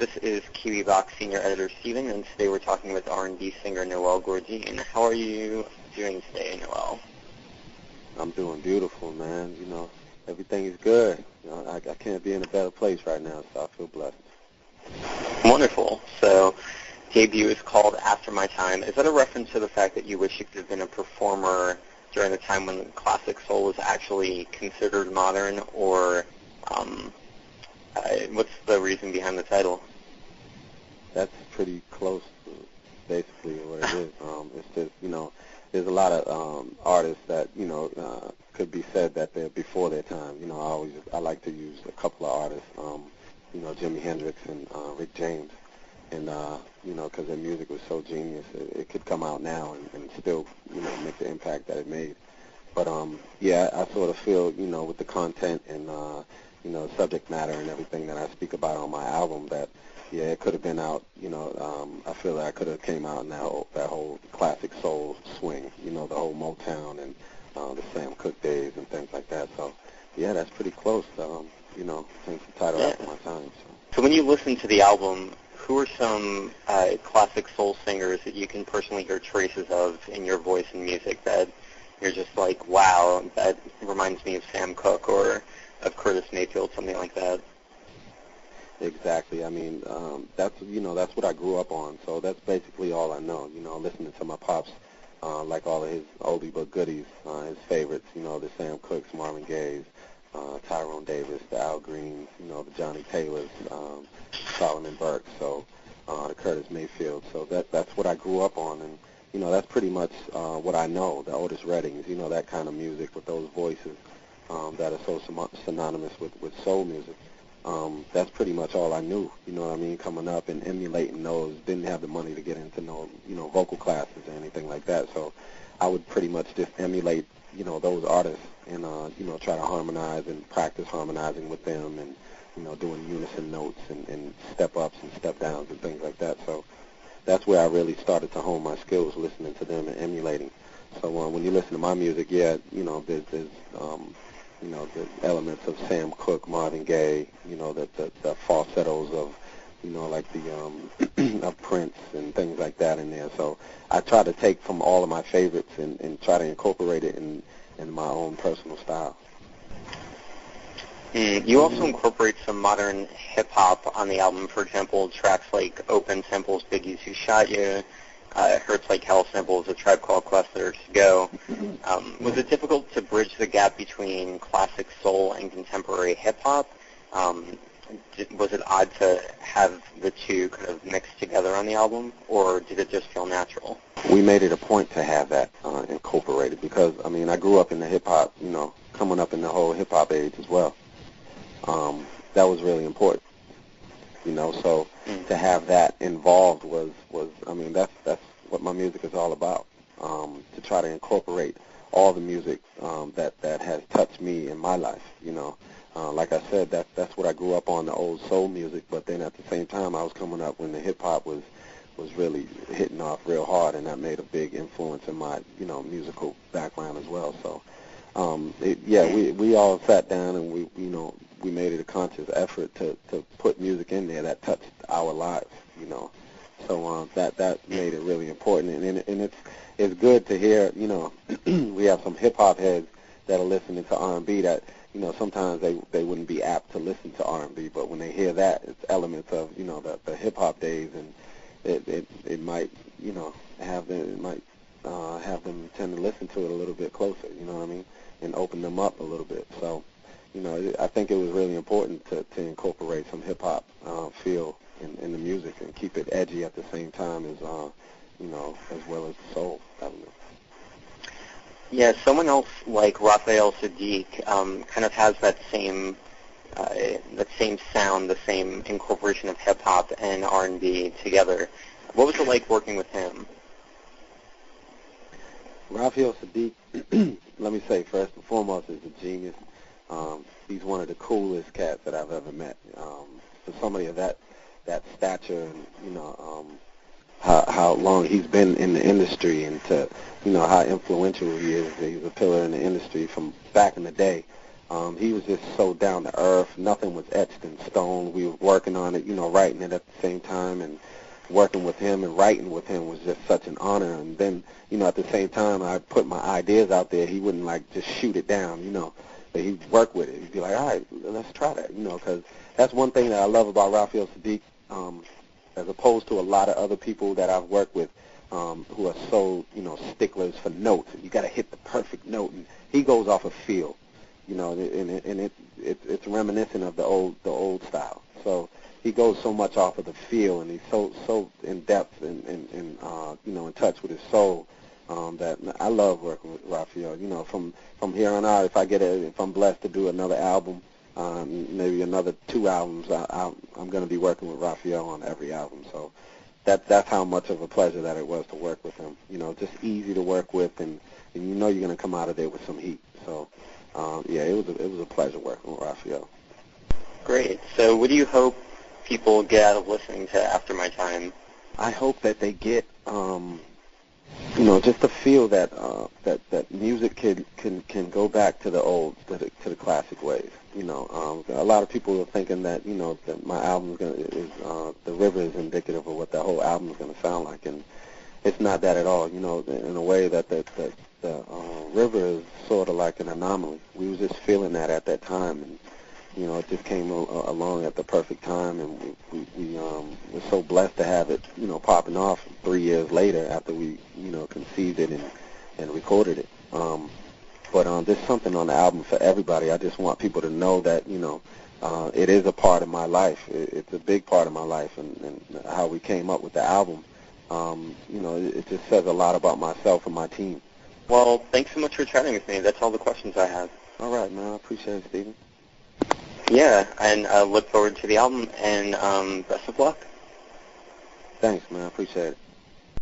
This is Kiwibox Senior Editor Steven, and today we're talking with R&B singer Noel Gourdin. How are you doing today, Noel? I'm doing beautiful, man. You know, everything is good. You know, I can't be in a better place right now, so I feel blessed. Wonderful. So, debut is called After My Time. Is that a reference to the fact that you wish you could have been a performer during the time when classic soul was actually considered modern, or what's the reason behind the title? That's pretty close to basically what it is. It's just, you know, there's a lot of artists that, you know, could be said that they're before their time. You know, I like to use a couple of artists, you know, Jimi Hendrix and Rick James, and, you know, because their music was so genius, it could come out now and still, you know, make the impact that it made. But, yeah, I sort of feel, you know, with the content and, you know, subject matter and everything that I speak about on my album that, yeah, it could have been out, you know, I feel that I could have came out in that whole classic soul swing, you know, the whole Motown and the Sam Cooke days and things like that. So, yeah, that's pretty close, you know, hence the title After My Time. So when you listen to the album, who are some classic soul singers that you can personally hear traces of in your voice and music that you're just like, wow, that reminds me of Sam Cooke or of Curtis Mayfield, something like that? Exactly. I mean, that's, you know, that's what I grew up on. So that's basically all I know. You know, listening to my pops, like all of his oldie but goodies, his favorites. You know, the Sam Cookes, Marvin Gaye's, Tyrone Davis, the Al Greens, you know, the Johnny Taylors, Solomon Burke. So the Curtis Mayfield. So that's what I grew up on, and you know, that's pretty much what I know. The Otis Reddings, you know, that kind of music with those voices that are so synonymous with soul music. That's pretty much all I knew, you know what I mean, coming up and emulating those. Didn't have the money to get into no, you know, vocal classes or anything like that, so I would pretty much just emulate, you know, those artists and, you know, try to harmonize and practice harmonizing with them and, you know, doing unison notes and step-ups and step-downs and things like that. So that's where I really started to hone my skills, listening to them and emulating. So when you listen to my music, yeah, you know, there's you know, the elements of Sam Cooke, Marvin Gaye, you know, the falsettos of, you know, like the of Prince and things like that in there. So I try to take from all of my favorites and try to incorporate it in my own personal style. You also incorporate some modern hip-hop on the album. For example, tracks like Open Samples, Biggie's Who Shot You, Hurts Like Hell samples, A Tribe Called Quest, Lyrics to Go. Was it difficult to bridge the gap between classic soul and contemporary hip-hop? Was it odd to have the two kind of mixed together on the album, or did it just feel natural? We made it a point to have that incorporated because, I mean, I grew up in the hip-hop, you know, coming up in the whole hip-hop age as well. That was really important, you know, so to have that involved was I mean, that's what my music is all about, to try to incorporate all the music that has touched me in my life, you know. Like I said, that's what I grew up on, the old soul music, but then at the same time I was coming up when the hip-hop was really hitting off real hard, and that made a big influence in my, you know, musical background as well. So, we all sat down and we made it a conscious effort to put music in there that touched our lives, you know. So that made it really important, and it's good to hear, you know, we have some hip-hop heads that are listening to R&B that, you know, sometimes they wouldn't be apt to listen to R&B, but when they hear that, it's elements of, you know, the hip-hop days, and it might, you know, have them tend to listen to it a little bit closer, you know what I mean, and open them up a little bit. So, you know, I think it was really important to incorporate some hip-hop feel in the music and keep it edgy at the same time as, you know, as well as the soul element. Yeah, someone else like Raphael Saadiq kind of has that same sound, the same incorporation of hip-hop and R&B together. What was it like working with him? Raphael Saadiq, let me say, first and foremost, is a genius. He's one of the coolest cats that I've ever met. For somebody of that stature, and, you know, how long he's been in the industry, and to, you know, how influential he is. He's a pillar in the industry from back in the day. He was just so down to earth. Nothing was etched in stone. We were working on it, writing it at the same time, and working with him and writing with him was just such an honor. And then, at the same time, I put my ideas out there. He wouldn't just shoot it down, but he'd work with it. He'd be like, all right, let's try that, because that's one thing that I love about Raphael Saadiq, as opposed to a lot of other people that I've worked with, who are so, sticklers for notes. You got to hit the perfect note, and he goes off of feel, and it's reminiscent of the old style. So he goes so much off of the feel, and he's so in depth and in touch with his soul, that I love working with Raphael. From here on out, if I'm blessed to do another album, maybe another 2 albums, I'm going to be working with Raphael on every album. So that's how much of a pleasure that it was to work with him. Just easy to work with, and you're going to come out of there with some heat. So it was a pleasure working with Raphael. Great. So what do you hope people get out of listening to After My Time? I hope that they get just to feel that that music can go back to to the classic ways. A lot of people are thinking that that my album is the river is indicative of what the whole album is going to sound like, and it's not that at all. In a way that the river is sort of like an anomaly. We were just feeling that at that time, and it just came along at the perfect time, and we were so blessed to have it, popping off 3 years later after we, conceived it and recorded it. But there's something on the album for everybody. I just want people to know that, it is a part of my life. It's a big part of my life, and how we came up with the album. It just says a lot about myself and my team. Well, thanks so much for chatting with me. That's all the questions I have. All right, man. I appreciate it, Steven. Yeah, and I look forward to the album, and best of luck. Thanks, man. I appreciate it.